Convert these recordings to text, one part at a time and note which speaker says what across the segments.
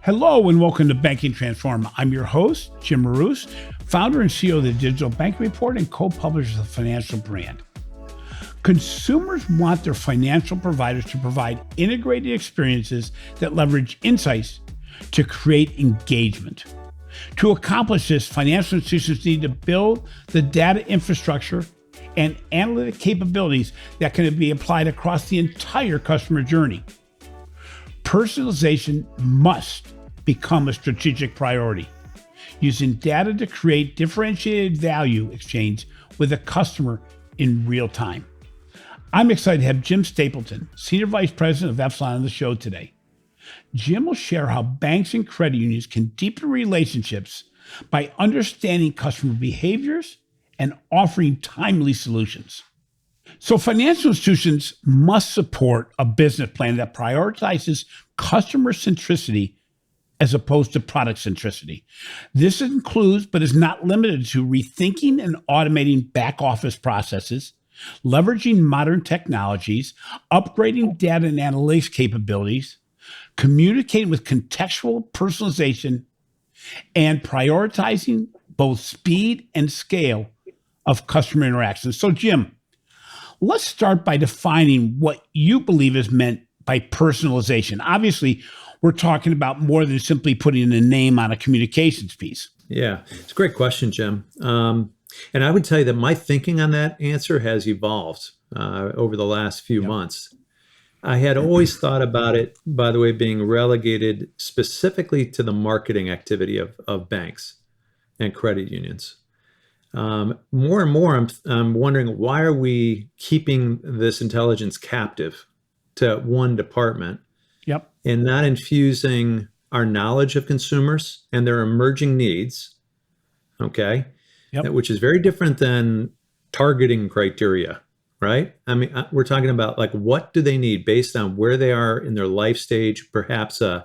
Speaker 1: Hello and welcome to Banking Transform. I'm your host, Jim Marous, founder and CEO of the Digital Banking Report and co-publisher of the Financial Brand. Consumers want their financial providers to provide integrated experiences that leverage insights to create engagement. To accomplish this, financial institutions need to build the data infrastructure and analytic capabilities that can be applied across the entire customer journey. Personalization must become a strategic priority, using data to create differentiated value exchange with a customer in real time. I'm excited to have Jim Stapleton, Senior Vice President of Epsilon, on the show today. Jim will share how banks and credit unions can deepen relationships by understanding customer behaviors and offering timely solutions. So financial institutions must support a business plan that prioritizes customer centricity as opposed to product centricity. This includes, but is not limited to, rethinking and automating back office processes, leveraging modern technologies, upgrading data and analytics capabilities, communicating with contextual personalization, and prioritizing both speed and scale of customer interactions. So Jim, let's start by defining what you believe is meant by personalization. Obviously, we're talking about more than simply putting a name on a communications piece.
Speaker 2: Yeah, it's a great question, Jim. And I would tell you that my thinking on that answer has evolved over the last few months. I had always thought about it, by the way, being relegated specifically to the marketing activity of banks and credit unions. More and more, I'm wondering, why are we keeping this intelligence captive to one department and not infusing our knowledge of consumers and their emerging needs, which is very different than targeting criteria, right? I mean, we're talking about like, what do they need based on where they are in their life stage? Perhaps a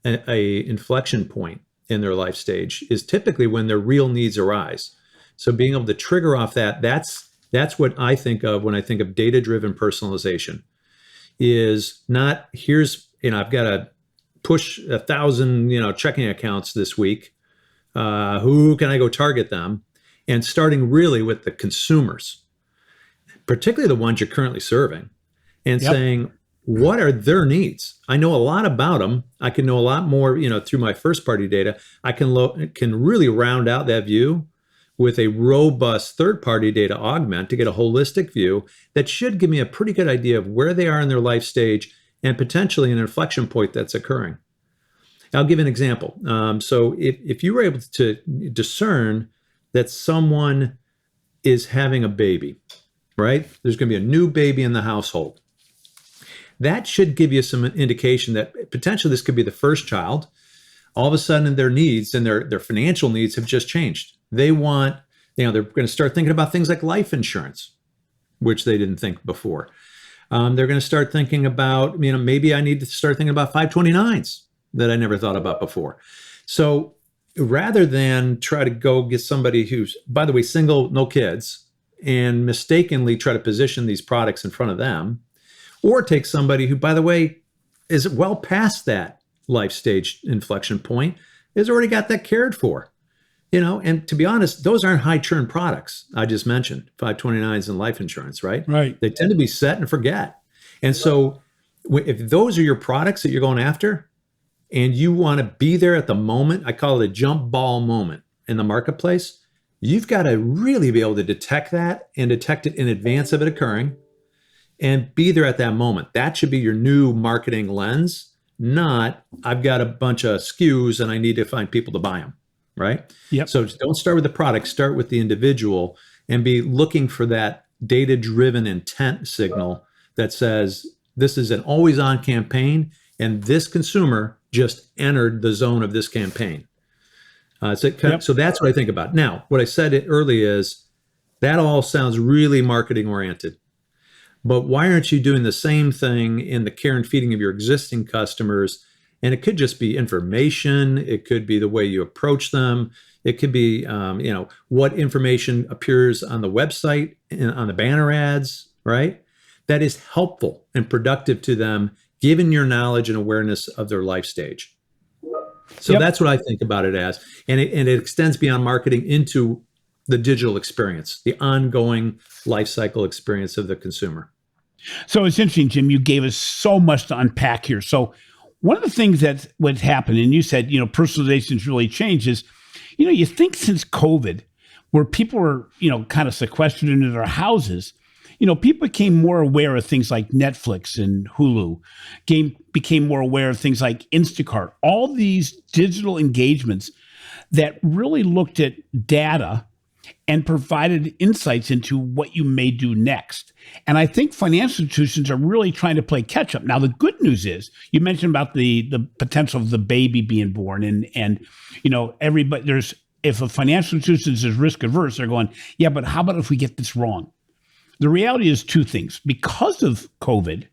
Speaker 2: inflection point in their life stage is typically when their real needs arise. So being able to trigger off that's what I think of when I think of data-driven personalization. Is not, I've got to push 1,000, checking accounts this week. Who can I go target them? And starting really with the consumers, particularly the ones you're currently serving, and saying, what are their needs? I know a lot about them. I can know a lot more, through my first-party data. I can really round out that view with a robust third-party data augment to get a holistic view that should give me a pretty good idea of where they are in their life stage and potentially an inflection point that's occurring. I'll give an example. So if you were able to discern that someone is having a baby, right? There's going to be a new baby in the household. That should give you some indication that potentially this could be the first child. All of a sudden their needs and their financial needs have just changed. They want, they're going to start thinking about things like life insurance, which they didn't think before. They're going to start thinking about, maybe I need to start thinking about 529s that I never thought about before. So rather than try to go get somebody who's, by the way, single, no kids, and mistakenly try to position these products in front of them, or take somebody who, by the way, is well past that life stage inflection point, has already got that cared for. And to be honest, those aren't high churn products. I just mentioned 529s and life insurance, right?
Speaker 1: Right.
Speaker 2: They tend to be set and forget. And so if those are your products that you're going after and you want to be there at the moment, I call it a jump ball moment in the marketplace, you've got to really be able to detect that and detect it in advance of it occurring and be there at that moment. That should be your new marketing lens, not I've got a bunch of SKUs and I need to find people to buy them. Right?
Speaker 1: Yep.
Speaker 2: So don't start with the product, start with the individual and be looking for that data-driven intent signal that says this is an always-on campaign and this consumer just entered the zone of this campaign. So that's what I think about. Now, what I said early is that all sounds really marketing-oriented. But why aren't you doing the same thing in the care and feeding of your existing customers? And it could just be information. It could be the way you approach them. It could be, what information appears on the website and on the banner ads, right? That is helpful and productive to them, given your knowledge and awareness of their life stage. So that's what I think about it as. And it extends beyond marketing into the digital experience, the ongoing life cycle experience of the consumer.
Speaker 1: So it's interesting, Jim. You gave us so much to unpack here. So one of the things that's what's happened, and you said, personalization's really changed is, you think since COVID, where people were, kind of sequestered into their houses, people became more aware of things like Netflix and Hulu, became more aware of things like Instacart, all these digital engagements that really looked at data and provided insights into what you may do next. And I think financial institutions are really trying to play catch up. Now, the good news is you mentioned about the potential of the baby being born and everybody if a financial institution is risk averse, they're going, yeah, but how about if we get this wrong? The reality is two things. Because of COVID,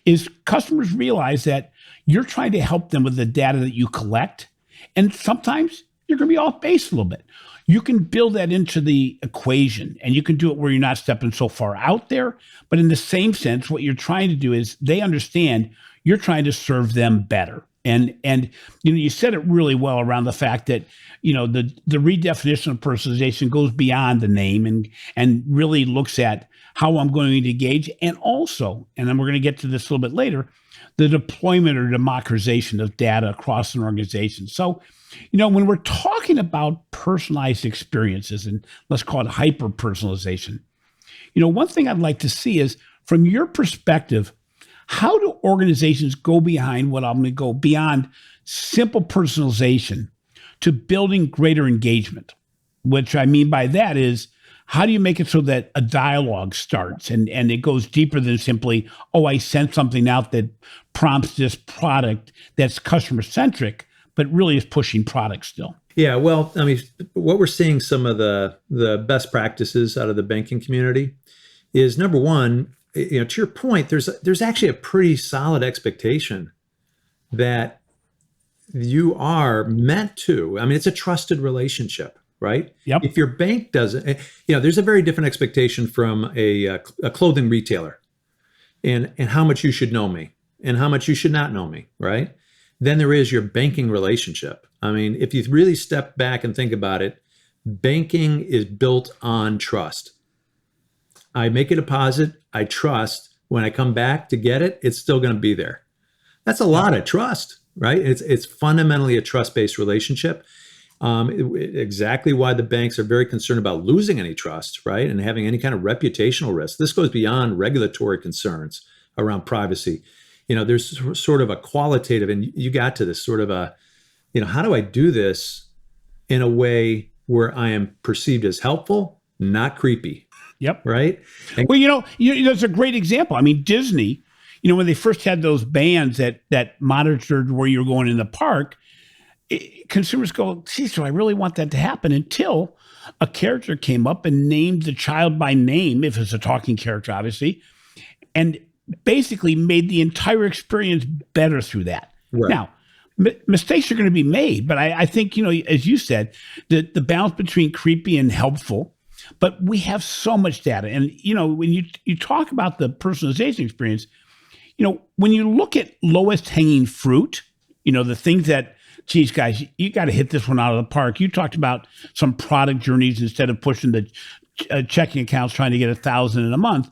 Speaker 1: is customers realize that you're trying to help them with the data that you collect. And sometimes you're going to be off base a little bit. You can build that into the equation, and you can do it where you're not stepping so far out there. But in the same sense, what you're trying to do is they understand you're trying to serve them better. And you said it really well around the fact that the redefinition of personalization goes beyond the name and really looks at how I'm going to engage, and also, and then we're going to get to this a little bit later, the deployment or democratization of data across an organization. So, when we're talking about personalized experiences, and let's call it hyper personalization, one thing I'd like to see is, from your perspective, how do organizations go beyond simple personalization to building greater engagement? Which I mean by that is, how do you make it so that a dialogue starts and it goes deeper than simply, I sent something out that prompts this product that's customer centric, but really is pushing product still?
Speaker 2: Yeah, well, I mean, what we're seeing some of the best practices out of the banking community is, number one, to your point, there's actually a pretty solid expectation that you are meant to. I mean, it's a trusted relationship, right?
Speaker 1: Yep.
Speaker 2: If your bank doesn't, there's a very different expectation from a clothing retailer, and how much you should know me and how much you should not know me, right? Then there is your banking relationship. I mean, if you really step back and think about it, banking is built on trust. I make a deposit, I trust when I come back to get it, it's still going to be there. That's a lot of trust, right? It's fundamentally a trust-based relationship. Exactly why the banks are very concerned about losing any trust, right? And having any kind of reputational risk. This goes beyond regulatory concerns around privacy. There's sort of a qualitative, and you got to this sort of how do I do this in a way where I am perceived as helpful, not creepy?
Speaker 1: Yep.
Speaker 2: Right. And,
Speaker 1: well, that's a great example. I mean, Disney, when they first had those bands that monitored where you're going in the park, consumers go, geez, do I really want that to happen? Until a character came up and named the child by name, if it's a talking character, obviously, and basically made the entire experience better through that.
Speaker 2: Right.
Speaker 1: Now, mistakes are going to be made, but I think, as you said, the balance between creepy and helpful. But we have so much data. And, when you talk about the personalization experience, when you look at lowest hanging fruit, the things that, geez, guys, you got to hit this one out of the park. You talked about some product journeys instead of pushing the checking accounts, trying to get 1,000 in a month.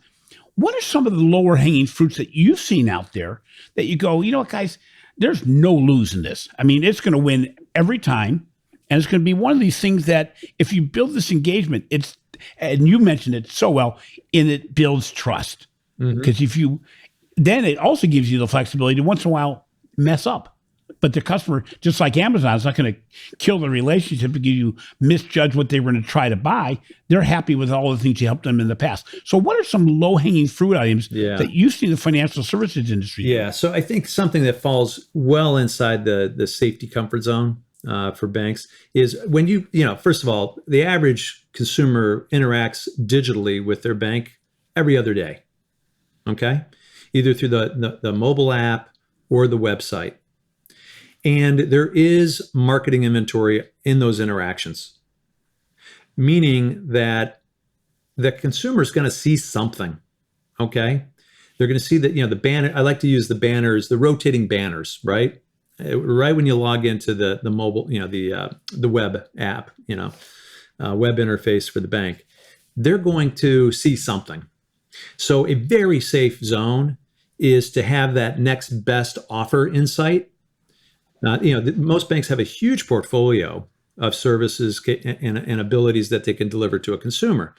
Speaker 1: What are some of the lower hanging fruits that you've seen out there that you go, what, guys, there's no losing this. I mean, it's going to win every time. And it's going to be one of these things that if you build this engagement, and you mentioned it so well, and it builds trust. Because then it also gives you the flexibility to once in a while mess up. But the customer, just like Amazon, is not going to kill the relationship because you misjudge what they were going to try to buy. They're happy with all the things you helped them in the past. So what are some low-hanging fruit items that you see in the financial services industry?
Speaker 2: Yeah, so I think something that falls well inside the safety comfort zone for banks is when first of all, the average consumer interacts digitally with their bank every other day, okay? Either through the mobile app or the website. And there is marketing inventory in those interactions, meaning that the consumer is going to see something, okay? They're going to see that, the banner, I like to use the banners, the rotating banners, right? right when you log into the mobile, the web app, web interface for the bank, they're going to see something. So a very safe zone is to have that next best offer insight. Most banks have a huge portfolio of services and abilities that they can deliver to a consumer.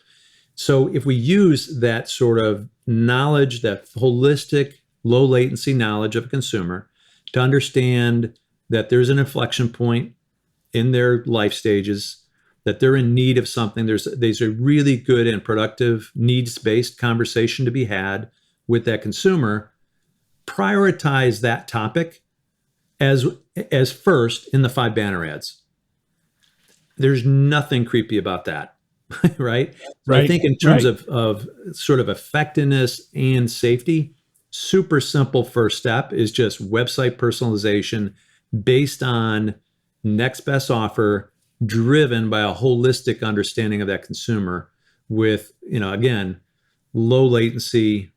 Speaker 2: So if we use that sort of knowledge, that holistic, low latency knowledge of a consumer to understand that there's an inflection point in their life stages, that they're in need of something, there's a really good and productive needs-based conversation to be had with that consumer, prioritize that topic as first in the 5 banner ads. There's nothing creepy about that, right? So I think in terms of sort of effectiveness and safety, super simple first step is just website personalization based on next best offer, driven by a holistic understanding of that consumer with, again, low latency.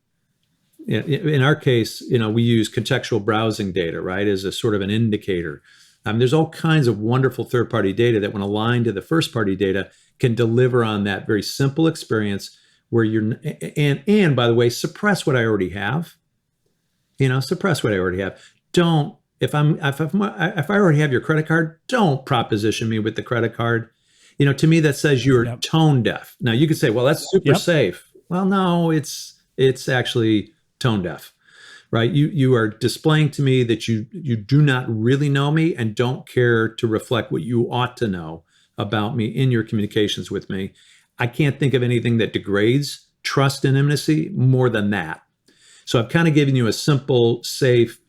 Speaker 2: In our case, we use contextual browsing data, right, as a sort of an indicator. There's all kinds of wonderful third-party data that, when aligned to the first-party data, can deliver on that very simple experience where and by the way, suppress what I already have. Suppress what I already have. Don't, if I already have your credit card, don't proposition me with the credit card. To me, that says you're tone deaf. Now you could say, well, that's super safe. Well, no, it's actually tone deaf, right? You are displaying to me that you do not really know me and don't care to reflect what you ought to know about me in your communications with me. I can't think of anything that degrades trust and intimacy more than that. So I've kind of given you a simple, safe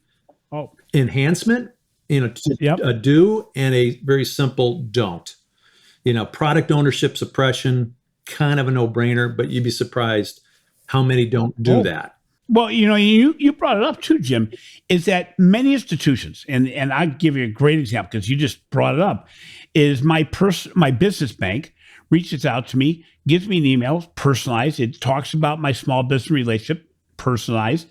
Speaker 2: enhancement, a do, and a very simple don't. Product ownership suppression, kind of a no-brainer, but you'd be surprised how many don't do that.
Speaker 1: Well, you brought it up too, Jim, is that many institutions, and I'll give you a great example because you just brought it up, is my business bank reaches out to me, gives me an email, personalized. It talks about my small business relationship, personalized.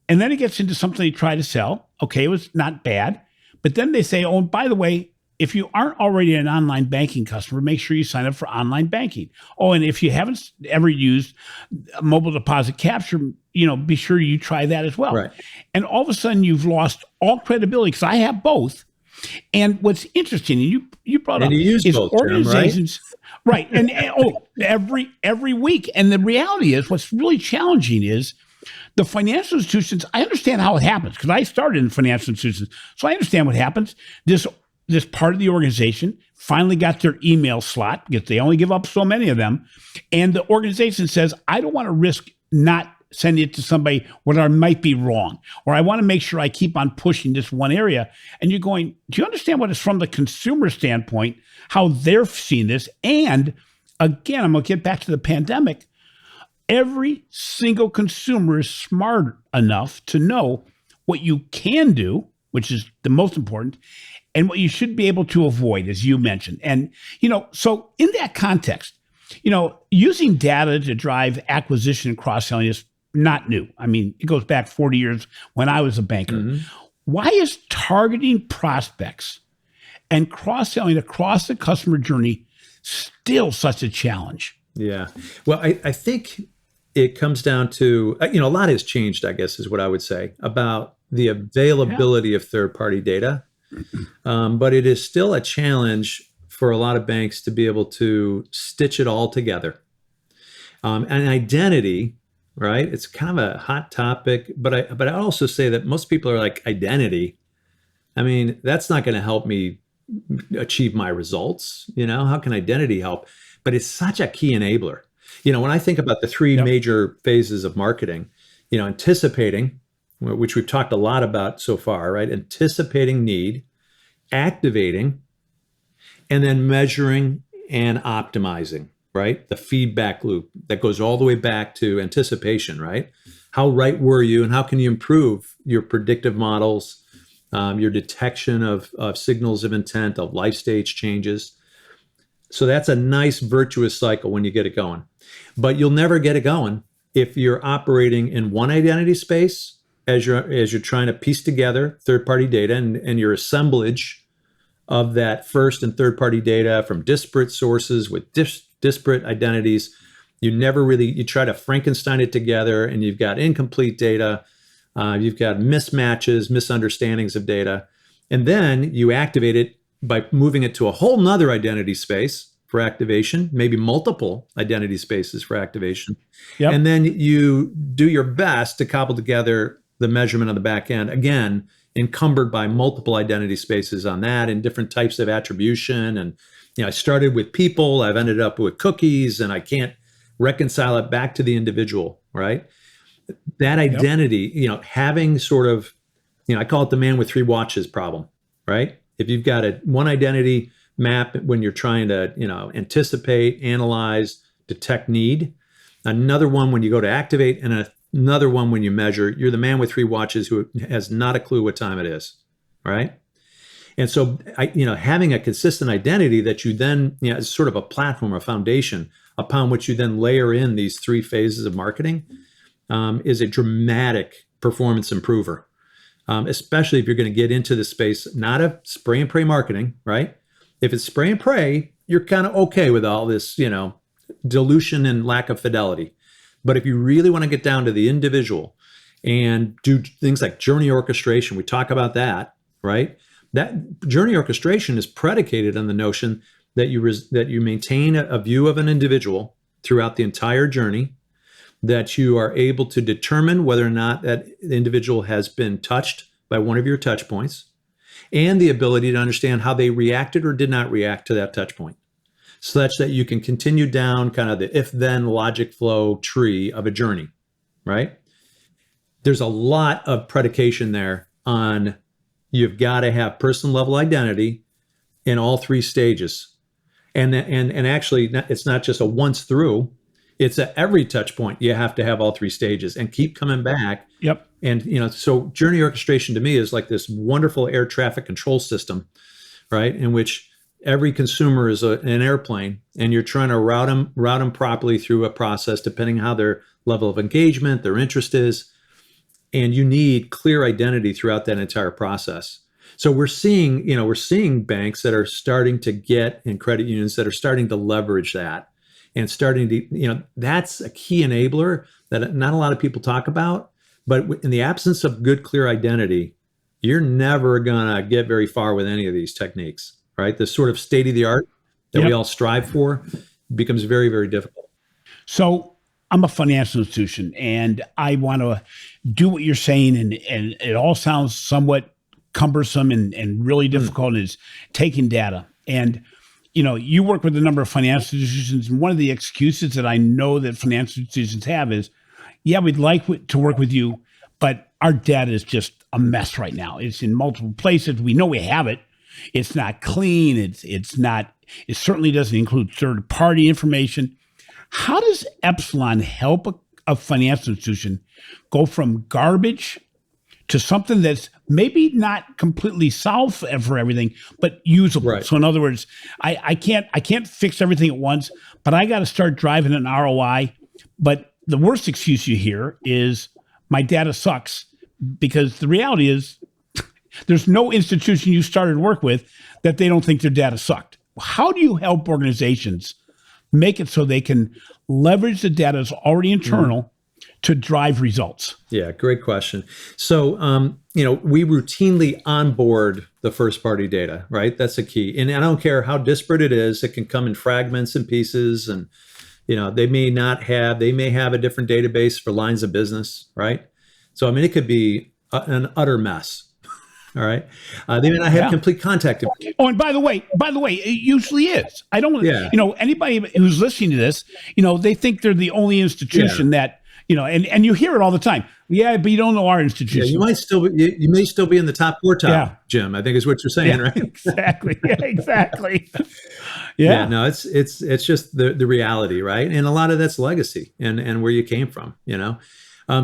Speaker 1: And then it gets into something they try to sell. Okay, it was not bad. But then they say, oh, and by the way, if you aren't already an online banking customer, make sure you sign up for online banking. Oh, and if you haven't ever used mobile deposit capture, be sure you try that as well.
Speaker 2: Right.
Speaker 1: And all of a sudden, you've lost all credibility because I have both. And what's interesting, and you brought up,
Speaker 2: is both,
Speaker 1: organizations,
Speaker 2: Jim, right?
Speaker 1: And every week. And the reality is, what's really challenging is the financial institutions. I understand how it happens because I started in financial institutions, so I understand what happens. This part of the organization finally got their email slot because they only give up so many of them. And the organization says, I don't want to risk not sending it to somebody where I might be wrong, or I want to make sure I keep on pushing this one area. And you're going, do you understand what is from the consumer standpoint, how they're seeing this? And again, I'm going to get back to the pandemic. Every single consumer is smart enough to know what you can do, which is the most important, and what you should be able to avoid, as you mentioned. And, so in that context, using data to drive acquisition and cross-selling is not new. I mean, it goes back 40 years when I was a banker. Mm-hmm. Why is targeting prospects and cross-selling across the customer journey still such a challenge?
Speaker 2: Yeah. Well, I think it comes down to, a lot has changed, I guess, is what I would say, about the availability of third-party data. But it is still a challenge for a lot of banks to be able to stitch it all together. And identity, right? It's kind of a hot topic, but I also say that most people are like, identity? I mean, that's not going to help me achieve my results. How can identity help? But it's such a key enabler. When I think about the three major phases of marketing, anticipating, which we've talked a lot about so far, right? Anticipating need, activating, and then measuring and optimizing, right? The feedback loop that goes all the way back to anticipation, right? How right were you, and how can you improve your predictive models, your detection of signals of intent, of life stage changes? So that's a nice virtuous cycle when you get it going. But you'll never get it going if you're operating in one identity space as you're trying to piece together third-party data and your assemblage of that first and third-party data from disparate sources with disparate identities. You try to Frankenstein it together, and you've got incomplete data, you've got mismatches, misunderstandings of data, and then you activate it by moving it to a whole nother identity space for activation, maybe multiple identity spaces for activation.
Speaker 1: Yep.
Speaker 2: And then you do your best to cobble together the measurement on the back end, again, encumbered by multiple identity spaces on that and different types of attribution. And I started with people, I've ended up with cookies, and I can't reconcile it back to the individual, right? That identity, having sort of, I call it the man with three watches problem, right? If you've got one identity map when you're trying to, anticipate, analyze, detect need, another one when you go to activate, and another one when you measure, you're the man with three watches who has not a clue what time it is, right? And so, having a consistent identity that you then, is sort of a platform, a foundation upon which you then layer in these three phases of marketing, is a dramatic performance improver. Especially if you're going to get into the space, not of spray and pray marketing, right? If it's spray and pray, you're kind of okay with all this, dilution and lack of fidelity. But if you really want to get down to the individual and do things like journey orchestration, we talk about that, right? That journey orchestration is predicated on the notion that you maintain a view of an individual throughout the entire journey, that you are able to determine whether or not that individual has been touched by one of your touch points, and the ability to understand how they reacted or did not react to that touch point, such that you can continue down kind of the if-then logic flow tree of a journey, right? There's a lot of predication there on you've got to have person level identity in all three stages. And actually, it's not just a once through, it's at every touch point you have to have all three stages and keep coming back.
Speaker 1: Yep.
Speaker 2: And so journey orchestration to me is like this wonderful air traffic control system, right? In which every consumer is an airplane, and you're trying to route them properly through a process depending how their level of engagement, their interest is, and you need clear identity throughout that entire process. So we're seeing banks that are starting to get, and credit unions that are starting to leverage that. And starting to, that's a key enabler that not a lot of people talk about. But in the absence of good, clear identity, you're never going to get very far with any of these techniques, right? The sort of state of the art that we all strive for becomes very, very difficult.
Speaker 1: So I'm a financial institution, and I want to do what you're saying, and it all sounds somewhat cumbersome and really difficult, is taking data. And you work with a number of financial institutions, and one of the excuses that I know that financial institutions have is, we'd like to work with you, but our data is just a mess right now. It's in multiple places. We know we have it. It's not clean. It certainly doesn't include third-party information. How does Epsilon help a financial institution go from garbage to something that's maybe not completely solved for everything, but usable? Right. So in other words, I can't fix everything at once, but I got to start driving an ROI. But the worst excuse you hear is my data sucks, because the reality is there's no institution you started work with that they don't think their data sucked. How do you help organizations make it so they can leverage the data that's already internal to drive results?
Speaker 2: Yeah, great question. So, we routinely onboard the first party data, right? That's the key. And I don't care how disparate it is. It can come in fragments and pieces, and, they may have a different database for lines of business, right? So, it could be an utter mess. All right. They may not have complete contact information.
Speaker 1: Oh, and by the way, it usually is. I don't, anybody who's listening to this, they think they're the only institution that, and you hear it all the time. Yeah, but you don't know our institution.
Speaker 2: Yeah, you may still be in the top quartile, Jim, I think is what you're saying, right?
Speaker 1: Exactly. Yeah, exactly.
Speaker 2: No, it's just the reality, right? And a lot of that's legacy and where you came from,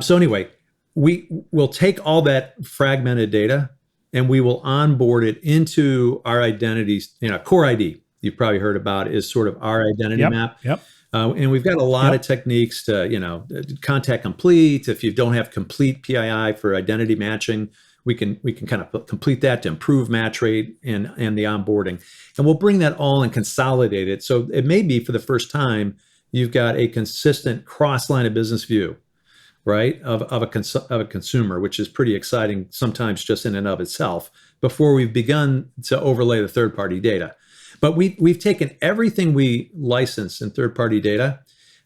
Speaker 2: So anyway, we will take all that fragmented data and we will onboard it into our identities. Core ID, you've probably heard about, is sort of our identity map.
Speaker 1: Yep.
Speaker 2: And we've got a lot of techniques to, contact complete. If you don't have complete PII for identity matching, we can kind of complete that to improve match rate and the onboarding. And we'll bring that all and consolidate it. So it may be for the first time, you've got a consistent cross line of business view, right, of a consumer, which is pretty exciting sometimes just in and of itself, before we've begun to overlay the third-party data. But we've taken everything we license in third-party data,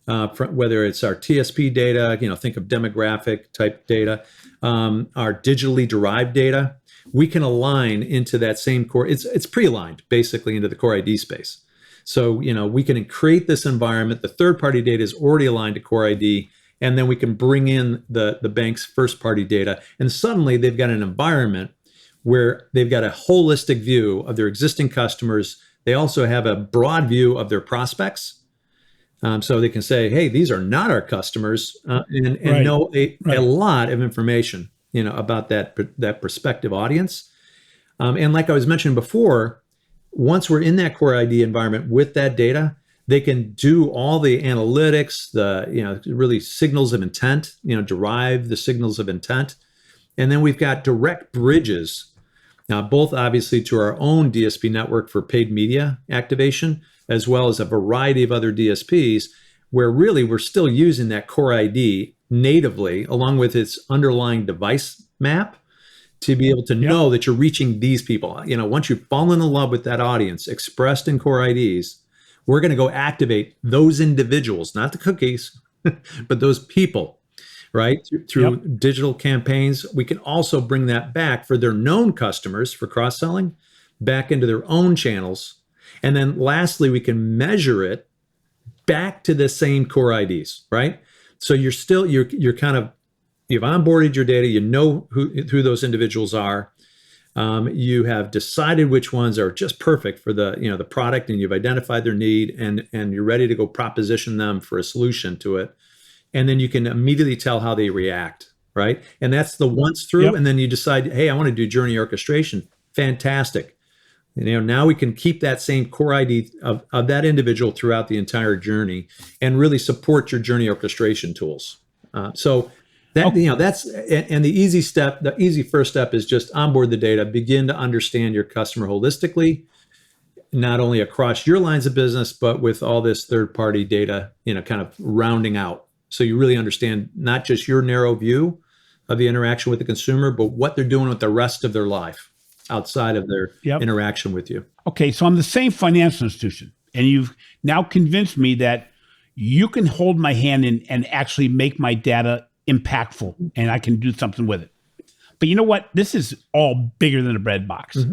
Speaker 2: whether it's our TSP data, think of demographic type data, our digitally derived data, we can align into that same core. It's pre-aligned basically into the core ID space. So, we can create this environment. The third-party data is already aligned to core ID, and then we can bring in the bank's first-party data. And suddenly they've got an environment where they've got a holistic view of their existing customers. They also have a broad view of their prospects. So they can say, hey, these are not our customers, and know a lot of information, about that prospective audience. And like I was mentioning before, once we're in that core ID environment with that data, they can do all the analytics, really signals of intent, derive the signals of intent. And then we've got direct bridges, both obviously to our own DSP network for paid media activation, as well as a variety of other DSPs, where really we're still using that core ID natively, along with its underlying device map, to be able to know that you're reaching these people. Once you've fallen in love with that audience expressed in core IDs, we're going to go activate those individuals, not the cookies, but those people, right? Through digital campaigns. We can also bring that back for their known customers for cross-selling back into their own channels. And then lastly, we can measure it back to the same core IDs, right? So you're you've onboarded your data, who those individuals are. You have decided which ones are just perfect for the product, and you've identified their need, and you're ready to go proposition them for a solution to it. And then you can immediately tell how they react, right? And that's the once through. And then you decide, hey, I want to do journey orchestration. Fantastic. Now we can keep that same core ID of that individual throughout the entire journey and really support your journey orchestration tools. So that's and the easy first step is just onboard the data, begin to understand your customer holistically, not only across your lines of business, but with all this third-party data, kind of rounding out. So you really understand not just your narrow view of the interaction with the consumer, but what they're doing with the rest of their life outside of their interaction with you.
Speaker 1: Okay, so I'm the same financial institution, and you've now convinced me that you can hold my hand and actually make my data impactful, and I can do something with it. But you know what? This is all bigger than a bread box.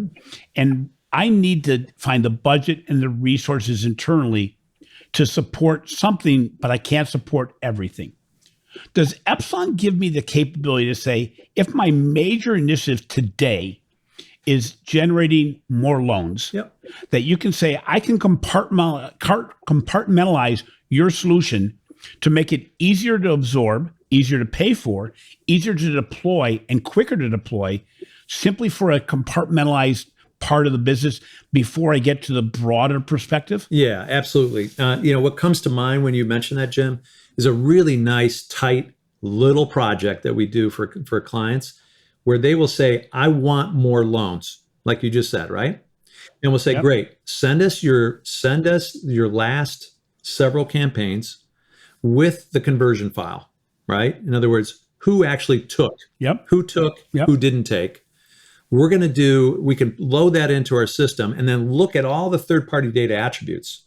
Speaker 1: And I need to find the budget and the resources internally to support something, but I can't support everything. Does Epsilon give me the capability to say, if my major initiative today is generating more loans, that you can say, I can compartmentalize your solution to make it easier to absorb, easier to pay for, easier to deploy, and quicker to deploy, simply for a compartmentalized part of the business before I get to the broader perspective?
Speaker 2: Yeah, absolutely. What comes to mind when you mention that, Jim, is a really nice, tight little project that we do for clients, where they will say, I want more loans, like you just said, right? And we'll say, great, send us your last several campaigns with the conversion file, right? In other words, who actually took, who took, who didn't take. We can load that into our system and then look at all the third-party data attributes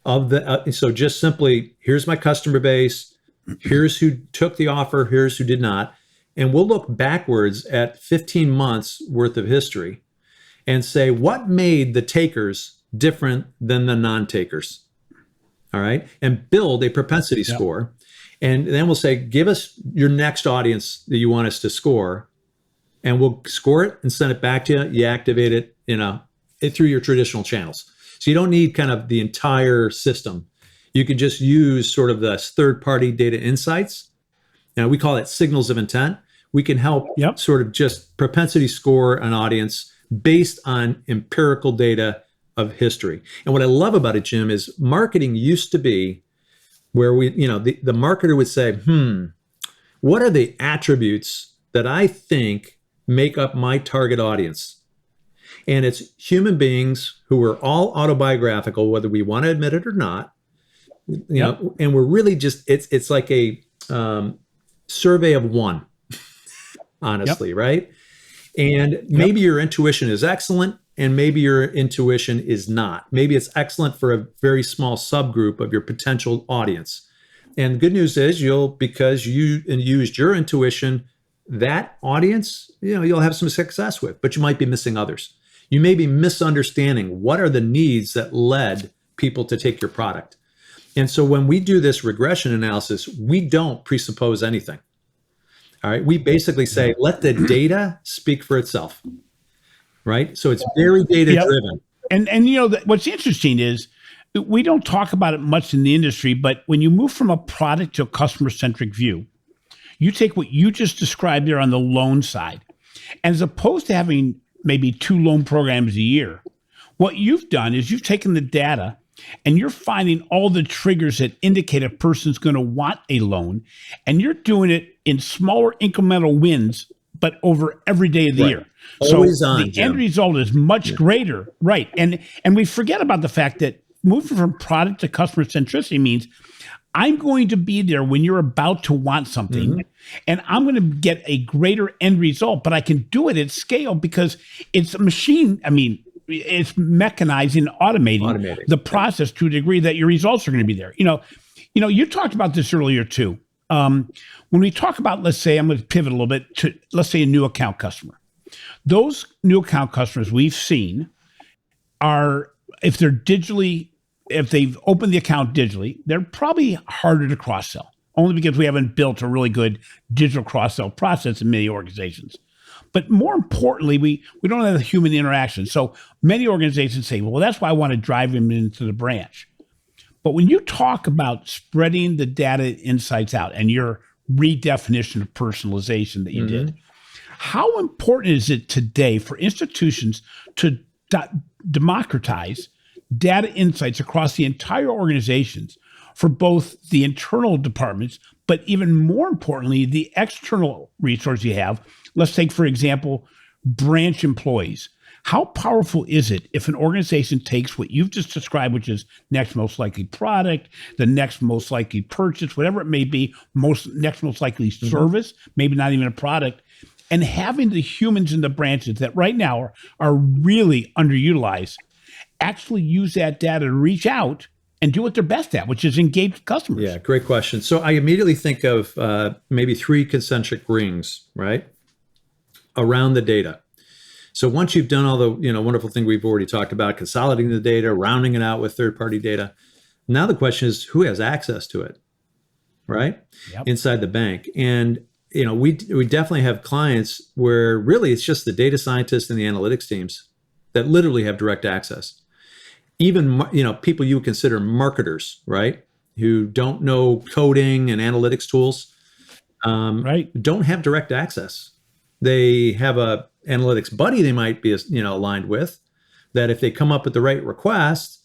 Speaker 2: of so just simply, here's my customer base, here's who took the offer, here's who did not. And we'll look backwards at 15 months worth of history and say, what made the takers different than the non-takers? All right. And build a propensity score. And then we'll say, give us your next audience that you want us to score. And we'll score it and send it back to you. You activate it, through your traditional channels. So you don't need kind of the entire system. You can just use sort of the third-party data insights. We call it signals of intent. We can help sort of just propensity score an audience based on empirical data of history. And what I love about it, Jim, is marketing used to be where the marketer would say, what are the attributes that I think make up my target audience? And it's human beings who are all autobiographical, whether we want to admit it or not. And we're really just, it's like a survey of one, honestly, right? And maybe your intuition is excellent, and maybe your intuition is not. Maybe it's excellent for a very small subgroup of your potential audience. And the good news is because you used your intuition, that audience, you'll have some success with, but you might be missing others. You may be misunderstanding what are the needs that led people to take your product. And so when we do this regression analysis, we don't presuppose anything. All right. We basically say, let the data speak for itself. Right. So it's very data driven.
Speaker 1: And what's interesting is we don't talk about it much in the industry, but when you move from a product to a customer centric view, you take what you just described there on the loan side, and as opposed to having maybe 2 loan programs a year, what you've done is you've taken the data and you're finding all the triggers that indicate a person's going to want a loan, and you're doing it in smaller incremental wins, but over every day of the year.
Speaker 2: Always
Speaker 1: so
Speaker 2: on,
Speaker 1: the
Speaker 2: Jim.
Speaker 1: end result is much greater, right? And we forget about the fact that moving from product to customer centricity means I'm going to be there when you're about to want something, and I'm going to get a greater end result, but I can do it at scale because it's a machine. I mean, it's mechanizing, automating the process to a degree that your results are going to be there. You talked about this earlier too. When we talk about, let's say, I'm going to pivot a little bit to, let's say, a new account customer. Those new account customers we've seen are, if they've opened the account digitally, they're probably harder to cross-sell, only because we haven't built a really good digital cross-sell process in many organizations. But more importantly, we don't have the human interaction. So many organizations say, well, that's why I want to drive them into the branch. But when you talk about spreading the data insights out and your redefinition of personalization that you did, how important is it today for institutions to democratize data insights across the entire organizations for both the internal departments, but even more importantly, the external resource you have? Let's take, for example, branch employees. How powerful is it if an organization takes what you've just described, which is next most likely product, the next most likely purchase, whatever it may be, next most likely service, maybe not even a product, and having the humans in the branches that right now are really underutilized actually use that data to reach out and do what they're best at, which is engage with customers?
Speaker 2: Yeah, great question. So I immediately think of maybe 3 concentric rings, right, around the data. So once you've done all the wonderful thing we've already talked about, consolidating the data, rounding it out with third-party data, now the question is who has access to it, right? Inside the bank. And we definitely have clients where really it's just the data scientists and the analytics teams that literally have direct access. Even people you would consider marketers, right, who don't know coding and analytics tools, don't have direct access. They have a analytics buddy they might be aligned with, that if they come up with the right request,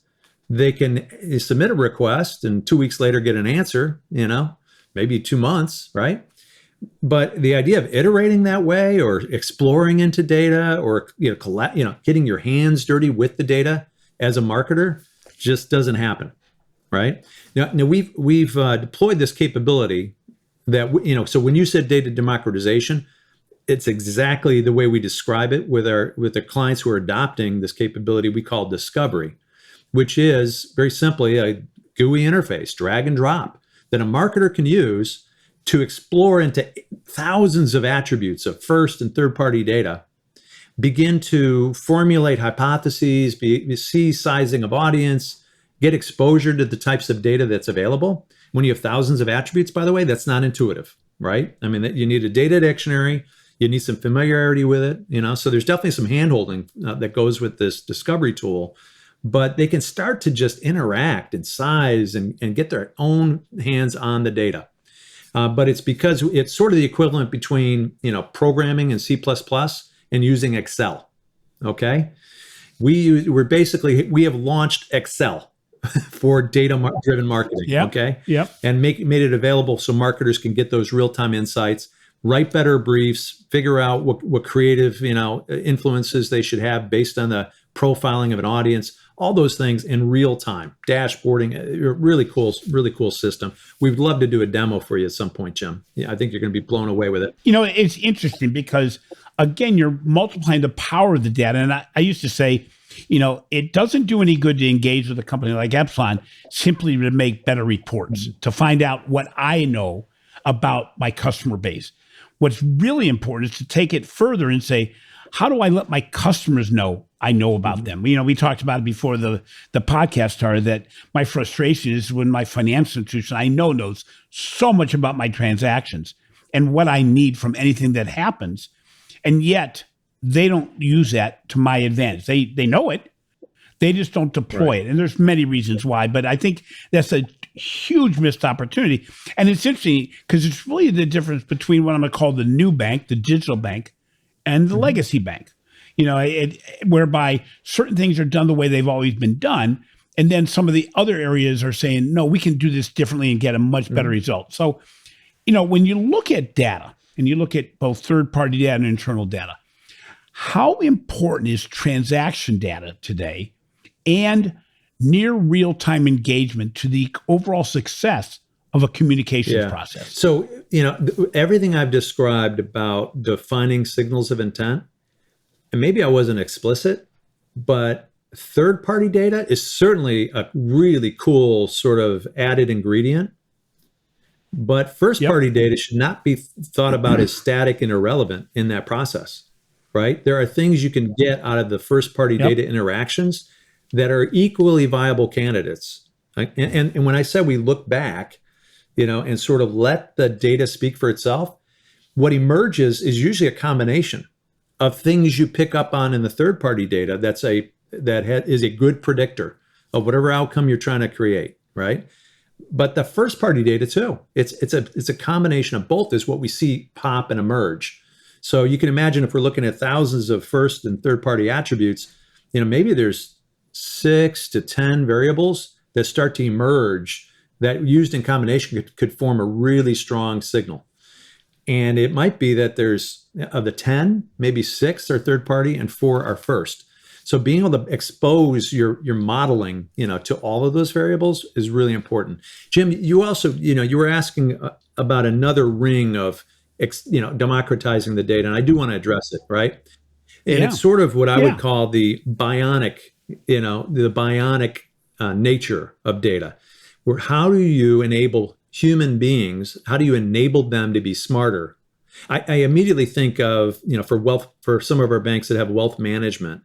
Speaker 2: they can submit a request and 2 weeks later get an answer, maybe 2 months, right? But the idea of iterating that way, or exploring into data, or getting your hands dirty with the data as a marketer, just doesn't happen, right? Now we've deployed this capability that so when you said data democratization, it's exactly the way we describe it with the clients who are adopting this capability we call discovery, which is very simply a GUI interface, drag and drop, that a marketer can use to explore into thousands of attributes of first and third party data, begin to formulate hypotheses, see sizing of audience, get exposure to the types of data that's available. When you have thousands of attributes, by the way, that's not intuitive, right? I mean, you need a data dictionary. You need some familiarity with it, so there's definitely some handholding that goes with this discovery tool, but they can start to just interact and size and get their own hands on the data. But it's because it's sort of the equivalent between, programming in C++ and using Excel. Okay. We have launched Excel. for data-driven marketing,
Speaker 1: Yep.
Speaker 2: okay?
Speaker 1: Yep.
Speaker 2: And made it available so marketers can get those real-time insights, write better briefs, figure out what creative, influences they should have based on the profiling of an audience, all those things in real time, dashboarding, really cool system. We'd love to do a demo for you at some point, Jim. Yeah, I think you're going to be blown away with it.
Speaker 1: It's interesting because, again, you're multiplying the power of the data. And I used to say, it doesn't do any good to engage with a company like Epsilon simply to make better reports, to find out what I know about my customer base. What's really important is to take it further and say, how do I let my customers know I know about them? We talked about it before the podcast started, that my frustration is when my financial institution I know knows so much about my transactions and what I need from anything that happens. And yet they don't use that to my advantage. They know it. They just don't deploy it. And there's many reasons why, but I think that's a huge missed opportunity. And it's interesting because it's really the difference between what I'm going to call the new bank, the digital bank, and the legacy bank, whereby certain things are done the way they've always been done. And then some of the other areas are saying, no, we can do this differently and get a much better result. So, when you look at data and you look at both third-party data and internal data, how important is transaction data today and near real-time engagement to the overall success of a communications process?
Speaker 2: So, everything I've described about defining signals of intent, and maybe I wasn't explicit, but third-party data is certainly a really cool sort of added ingredient. But first-party data should not be thought about as static and irrelevant in that process, right? There are things you can get out of the first-party data interactions that are equally viable candidates. And when I said we look back, and sort of let the data speak for itself, what emerges is usually a combination of things you pick up on in the third-party data is a good predictor of whatever outcome you're trying to create, right? But the first-party data too, it's a combination of both is what we see pop and emerge. So you can imagine if we're looking at thousands of first and third-party attributes, maybe there's 6 to 10 variables that start to emerge that used in combination could form a really strong signal. And it might be that there's, of the 10, maybe 6 are third party and 4 are first. So being able to expose your modeling, to all of those variables is really important. Jim, you also, you were asking about another ring of, democratizing the data, and I do want to address it, right? And it's sort of what I would call the bionic, nature of data. Where how do you enable human beings? How do you enable them to be smarter? I immediately think of, for some of our banks that have wealth management,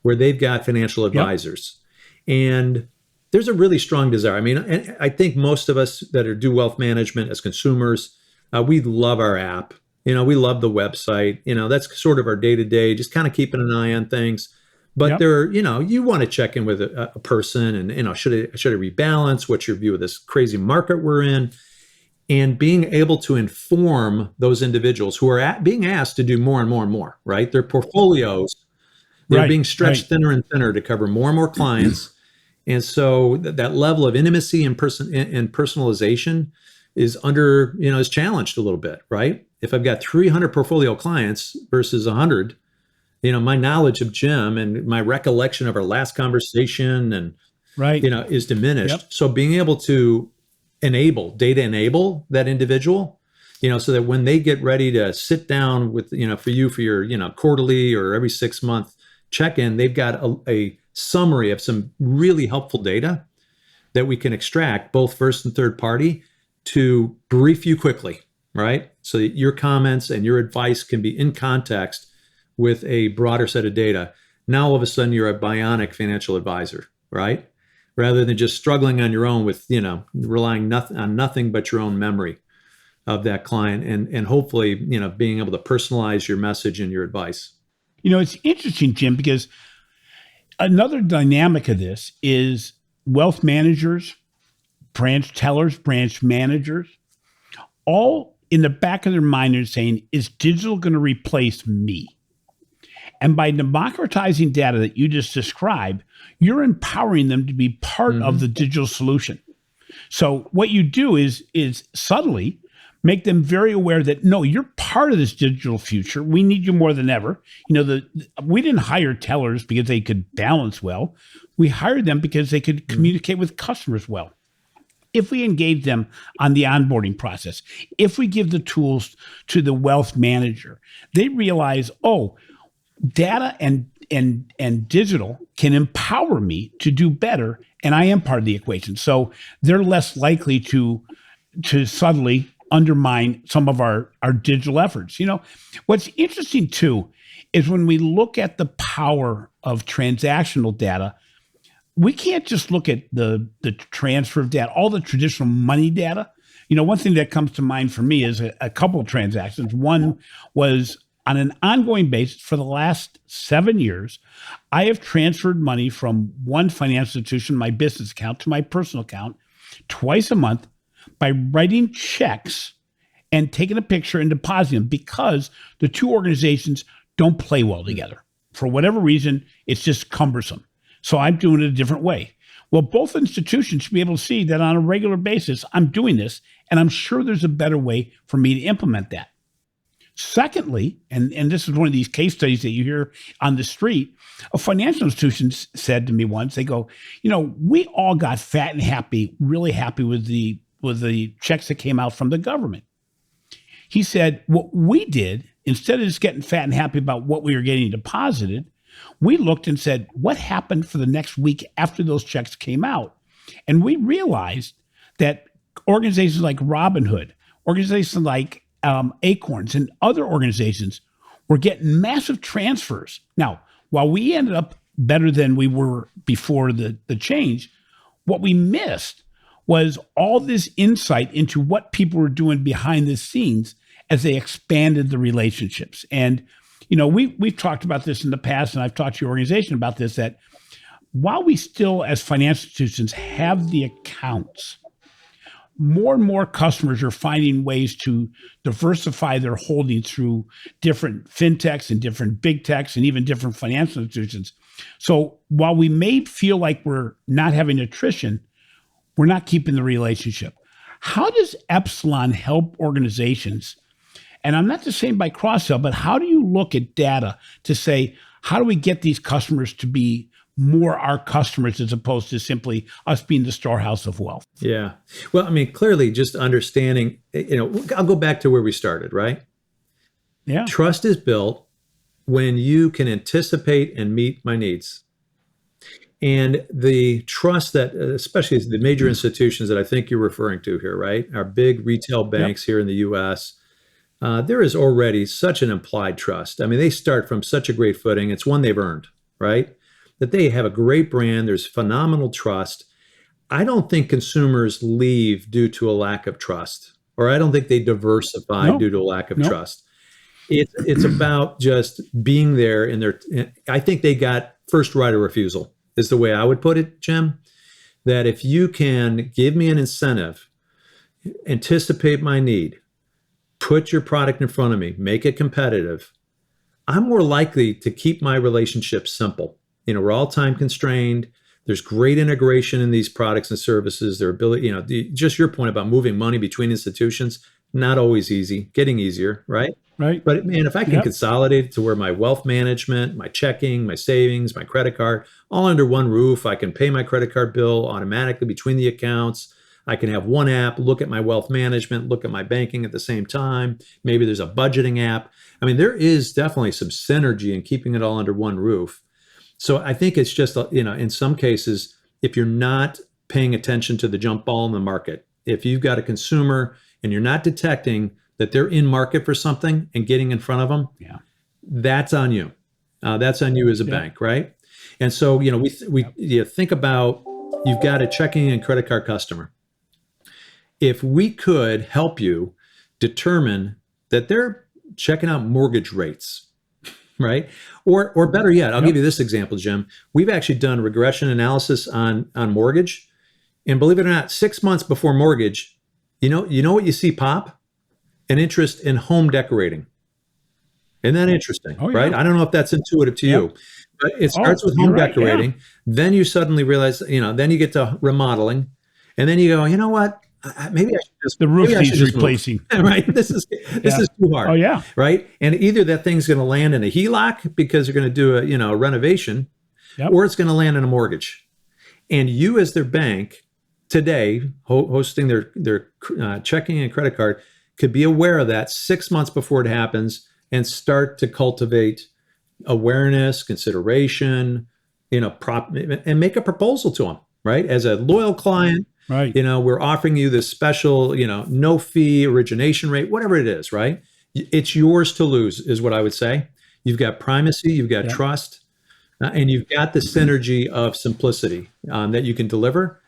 Speaker 2: where they've got financial advisors. And there's a really strong desire. I mean, and I think most of us that do wealth management as consumers, we love our app. We love the website. That's sort of our day-to-day, just kind of keeping an eye on things. But you want to check in with a person and, should I rebalance? What's your view of this crazy market we're in? And being able to inform those individuals who are being asked to do more and more and more, right? Their portfolios, they're being stretched thinner and thinner to cover more and more clients. And so that level of intimacy and personalization is is challenged a little bit, right? If I've got 300 portfolio clients versus 100, my knowledge of Jim and my recollection of our last conversation and, is diminished. So being able to enable that individual, so that when they get ready to sit down with, for your, quarterly or every 6 month check-in, they've got a summary of some really helpful data that we can extract both first and third party to brief you quickly, right? So that your comments and your advice can be in context with a broader set of data. Now, all of a sudden, you're a bionic financial advisor, right? Rather than just struggling on your own with, relying on nothing but your own memory of that client and hopefully, being able to personalize your message and your advice.
Speaker 1: It's interesting, Jim, because another dynamic of this is wealth managers, branch tellers, branch managers, all in the back of their mind are saying, is digital going to replace me? And by democratizing data that you just described, you're empowering them to be part of the digital solution. So what you do is subtly make them very aware that, no, you're part of this digital future. We need you more than ever. We didn't hire tellers because they could balance well. We hired them because they could communicate with customers well. If we engage them on the onboarding process, if we give the tools to the wealth manager, they realize, oh, data and digital can empower me to do better, and I am part of the equation. So they're less likely to subtly undermine some of our digital efforts. What's interesting too is when we look at the power of transactional data, we can't just look at the transfer of data, all the traditional money data. One thing that comes to mind for me is a couple of transactions. One was on an ongoing basis for the last 7 years, I have transferred money from one financial institution, my business account, to my personal account twice a month by writing checks and taking a picture and depositing them, because the two organizations don't play well together. For whatever reason, it's just cumbersome. So I'm doing it a different way. Well, both institutions should be able to see that on a regular basis, I'm doing this, and I'm sure there's a better way for me to implement that. Secondly, and this is one of these case studies that you hear on the street, a financial institution said to me once, they go, we all got fat and happy, really happy with the checks that came out from the government. He said, what we did, instead of just getting fat and happy about what we were getting deposited, we looked and said, what happened for the next week after those checks came out? And we realized that organizations like Robinhood, organizations like Acorns, and other organizations were getting massive transfers. Now, while we ended up better than we were before the change, what we missed was all this insight into what people were doing behind the scenes as they expanded the relationships. And we've talked about this in the past, and I've talked to your organization about this, that while we still, as financial institutions, have the accounts, more and more customers are finding ways to diversify their holdings through different fintechs and different big techs and even different financial institutions. So while we may feel like we're not having attrition, we're not keeping the relationship. How does Epsilon help organizations? And I'm not just saying by cross-sell, but how do you look at data to say, how do we get these customers to be more our customers as opposed to simply us being the storehouse of wealth?
Speaker 2: Yeah. Well, clearly just understanding, I'll go back to where we started, right?
Speaker 1: Yeah.
Speaker 2: Trust is built when you can anticipate and meet my needs. And the trust that, especially the major institutions that I think you're referring to here, right? Our big retail banks here in the US, there is already such an implied trust. They start from such a great footing. It's one they've earned, right? That they have a great brand. There's phenomenal trust. I don't think consumers leave due to a lack of trust, or I don't think they diversify due to a lack of trust. It's about just being there I think they got first right of refusal, is the way I would put it, Jim. That if you can give me an incentive, anticipate my need, put your product in front of me, make it competitive, I'm more likely to keep my relationships simple. We're all time constrained. There's great integration in these products and services. Their ability, just your point about moving money between institutions, not always easy, getting easier, right?
Speaker 1: Right.
Speaker 2: But man, if I can consolidate it to where my wealth management, my checking, my savings, my credit card, all under one roof, I can pay my credit card bill automatically between the accounts. I can have one app, look at my wealth management, look at my banking at the same time. Maybe there's a budgeting app. There is definitely some synergy in keeping it all under one roof. So I think it's just, in some cases, if you're not paying attention to the jump ball in the market, if you've got a consumer and you're not detecting that they're in market for something and getting in front of them, that's on you. That's on you as a bank, right? And so, we think about, you've got a checking and credit card customer. If we could help you determine that they're checking out mortgage rates, right? Or better yet, I'll give you this example, Jim. We've actually done regression analysis on mortgage. And believe it or not, 6 months before mortgage, you know what you see pop? An interest in home decorating. Isn't that interesting,
Speaker 1: Oh,
Speaker 2: right?
Speaker 1: yeah.
Speaker 2: I don't know if that's intuitive to
Speaker 1: Yep.
Speaker 2: you, but it
Speaker 1: Oh,
Speaker 2: starts with
Speaker 1: you're
Speaker 2: home
Speaker 1: right. Yeah.
Speaker 2: decorating. Then you suddenly realize, then you get to remodeling, and then you go, you know what?
Speaker 1: The
Speaker 2: Maybe
Speaker 1: roof
Speaker 2: I should
Speaker 1: needs
Speaker 2: just move.
Speaker 1: replacing.
Speaker 2: Right? This
Speaker 1: Yeah.
Speaker 2: is too hard,
Speaker 1: Oh, yeah.
Speaker 2: right? And either that thing's going to land in a HELOC because you're going to do a renovation,
Speaker 1: Yep.
Speaker 2: or it's going to land in a mortgage. And you, as their bank today, hosting their checking and credit card, could be aware of that 6 months before it happens and start to cultivate awareness, consideration, and make a proposal to them, right? As a loyal client,
Speaker 1: Right.
Speaker 2: we're offering you this special, no fee origination rate, whatever it is, right? It's yours to lose, is what I would say. You've got primacy, you've got
Speaker 1: Yep.
Speaker 2: trust, and you've got the synergy of simplicity that you can deliver.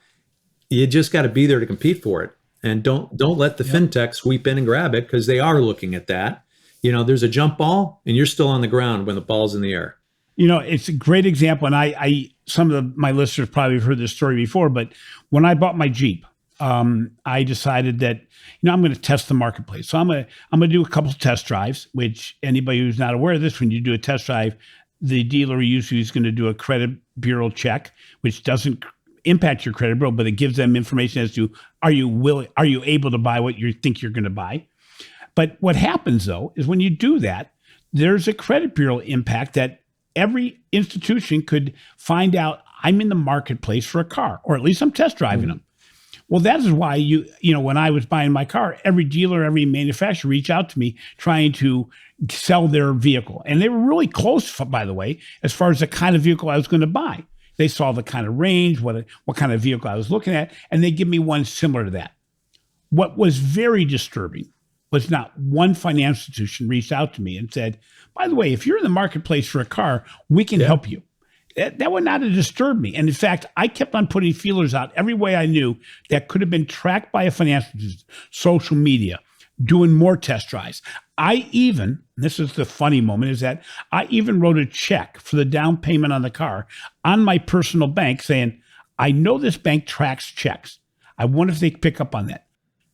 Speaker 2: You just got to be there to compete for it, and don't let the fintech sweep in and grab it, because they are looking at that. There's a jump ball, and you're still on the ground when the ball's in the air.
Speaker 1: It's a great example, and I some of my listeners probably have heard this story before, but when I bought my Jeep, I decided that I'm going to test the marketplace. So I'm going to do a couple of test drives. Which anybody who's not aware of this, when you do a test drive, the dealer usually is going to do a credit bureau check, which doesn't impact your credit bureau, but it gives them information as to are you able to buy what you think you're going to buy. But what happens though is when you do that, there's a credit bureau impact that every institution could find out I'm in the marketplace for a car, or at least I'm test driving them. Well, that is why when I was buying my car, every dealer, every manufacturer reached out to me trying to sell their vehicle. And they were really close, by the way, as far as the kind of vehicle I was going to buy. They saw the kind of range, what kind of vehicle I was looking at, and they give me one similar to that. What was very disturbing was not one financial institution reached out to me and said, by the way, if you're in the marketplace for a car, we can help you. That would not have disturbed me. And in fact, I kept on putting feelers out every way I knew that could have been tracked by a financial institution, social media, doing more test drives. This is the funny moment, is that I even wrote a check for the down payment on the car on my personal bank saying, I know this bank tracks checks. I wonder if they pick up on that.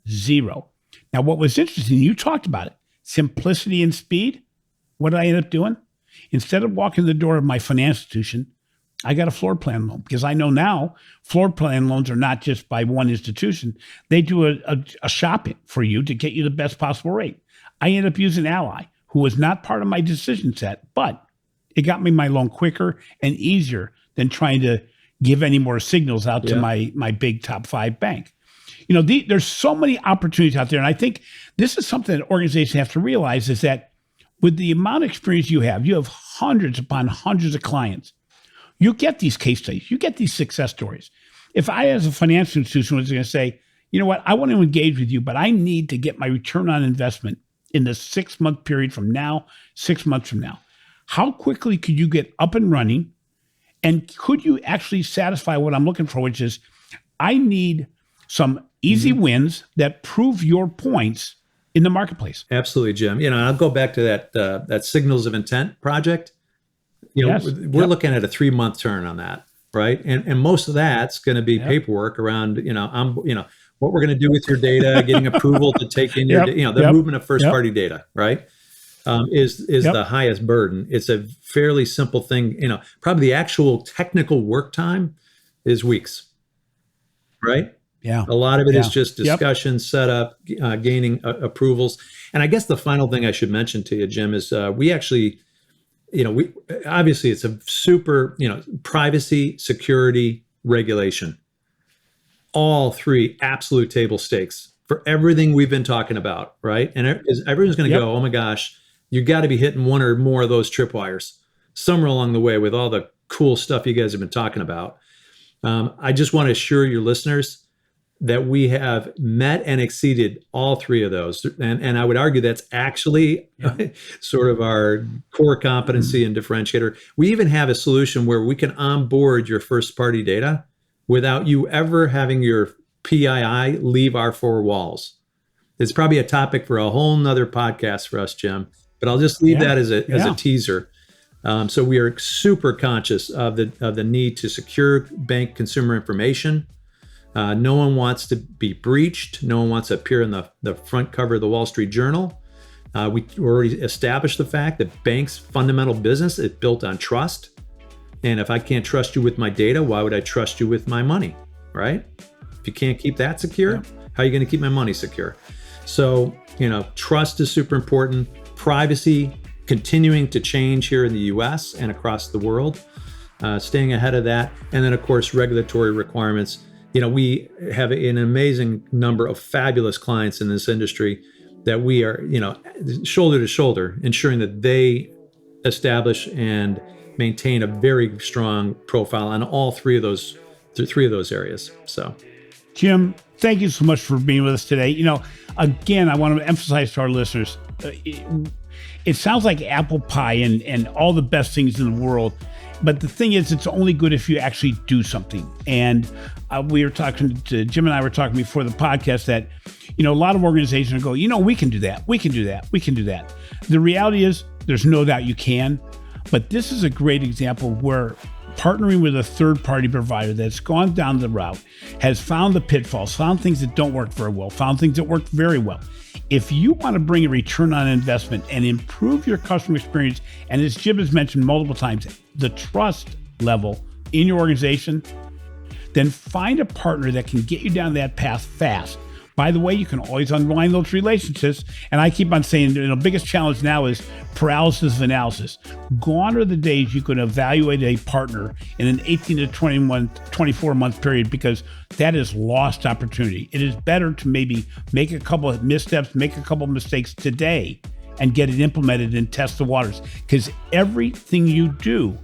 Speaker 1: Zero. Now, what was interesting, you talked about it, simplicity and speed. What did I end up doing? Instead of walking the door of my financial institution, I got a floor plan loan, because I know now floor plan loans are not just by one institution. They do a shopping for you to get you the best possible rate. I ended up using Ally, who was not part of my decision set, but it got me my loan quicker and easier than trying to give any more signals out to my big top 5 bank. There's so many opportunities out there. And I think this is something that organizations have to realize, is that with the amount of experience you have hundreds upon hundreds of clients. You get these case studies, you get these success stories. If I, as a financial institution, was going to say, you know what, I want to engage with you, but I need to get my return on investment in the 6-month period from now, 6 months from now. How quickly could you get up and running? And could you actually satisfy what I'm looking for, which is I need some easy wins that prove your points in the marketplace.
Speaker 2: Absolutely, Jim. I'll go back to that Signals of Intent project. We're looking at a 3-month turn on that, right? And most of that's going to be paperwork around, what we're going to do with your data, getting approval to take in your, the movement of first party data, right? Is the highest burden. It's a fairly simple thing. Probably the actual technical work time is weeks, right?
Speaker 1: Yeah.
Speaker 2: A lot of it is just discussion, setup, gaining approvals. And I guess the final thing I should mention to you, Jim, is we actually, we obviously it's a super, privacy, security, regulation. All 3 absolute table stakes for everything we've been talking about, right? And everyone's going to go, oh my gosh, you got to be hitting one or more of those tripwires somewhere along the way with all the cool stuff you guys have been talking about. I just want to assure your listeners that we have met and exceeded all 3 of those. And I would argue that's actually sort of our core competency and differentiator. We even have a solution where we can onboard your first party data without you ever having your PII leave our 4 walls. It's probably a topic for a whole nother podcast for us, Jim, but I'll just leave that as a teaser. So we are super conscious of the need to secure bank consumer information. No one wants to be breached. No one wants to appear in the front cover of the Wall Street Journal. We already established the fact that banks' fundamental business is built on trust. And if I can't trust you with my data, why would I trust you with my money, right? If you can't keep that secure, how are you going to keep my money secure? So, trust is super important. Privacy continuing to change here in the US and across the world, staying ahead of that. And then, of course, regulatory requirements. We have an amazing number of fabulous clients in this industry that we are, shoulder to shoulder, ensuring that they establish and maintain a very strong profile on all three of those areas. So,
Speaker 1: Jim, thank you so much for being with us today. Again, I want to emphasize to our listeners, it sounds like apple pie and all the best things in the world. But the thing is, it's only good if you actually do something. And we were talking to Jim and I were talking before the podcast that, a lot of organizations go, we can do that. We can do that. We can do that. The reality is there's no doubt you can. But this is a great example where partnering with a third-party provider that's gone down the route, has found the pitfalls, found things that don't work very well, found things that work very well. If you want to bring a return on investment and improve your customer experience, and as Jim has mentioned multiple times, the trust level in your organization, then find a partner that can get you down that path fast. By the way, you can always unwind those relationships. And I keep on saying, the biggest challenge now is paralysis of analysis. Gone are the days you can evaluate a partner in an 18 to 24 month period, because that is lost opportunity. It is better to maybe make a couple of missteps, make a couple of mistakes today and get it implemented and test the waters, because everything you do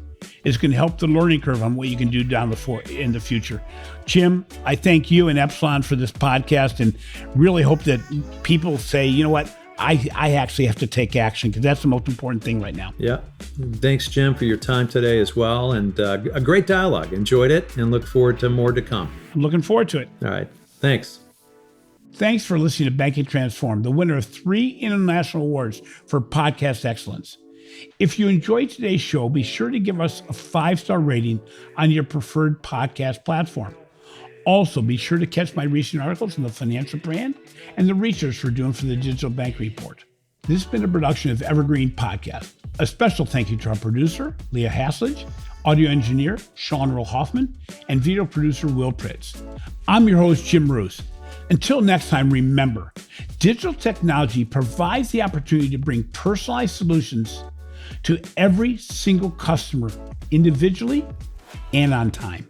Speaker 1: is going to help the learning curve on what you can do in the future. Jim, I thank you and Epsilon for this podcast, and really hope that people say, you know what, I actually have to take action, because that's the most important thing right now.
Speaker 2: Yeah. Thanks, Jim, for your time today as well. And a great dialogue. Enjoyed it and look forward to more to come.
Speaker 1: I'm looking forward to it.
Speaker 2: All right. Thanks.
Speaker 1: Thanks for listening to Banking Transformed, the winner of 3 international awards for podcast excellence. If you enjoyed today's show, be sure to give us a 5-star rating on your preferred podcast platform. Also, be sure to catch my recent articles in the Financial Brand and the research we're doing for the Digital Bank Report. This has been a production of Evergreen Podcast. A special thank you to our producer, Leah Haslage, audio engineer, Sean Earl Hoffman, and video producer, Will Pritz. I'm your host, Jim Marous. Until next time, remember, digital technology provides the opportunity to bring personalized solutions to every single customer individually and on time.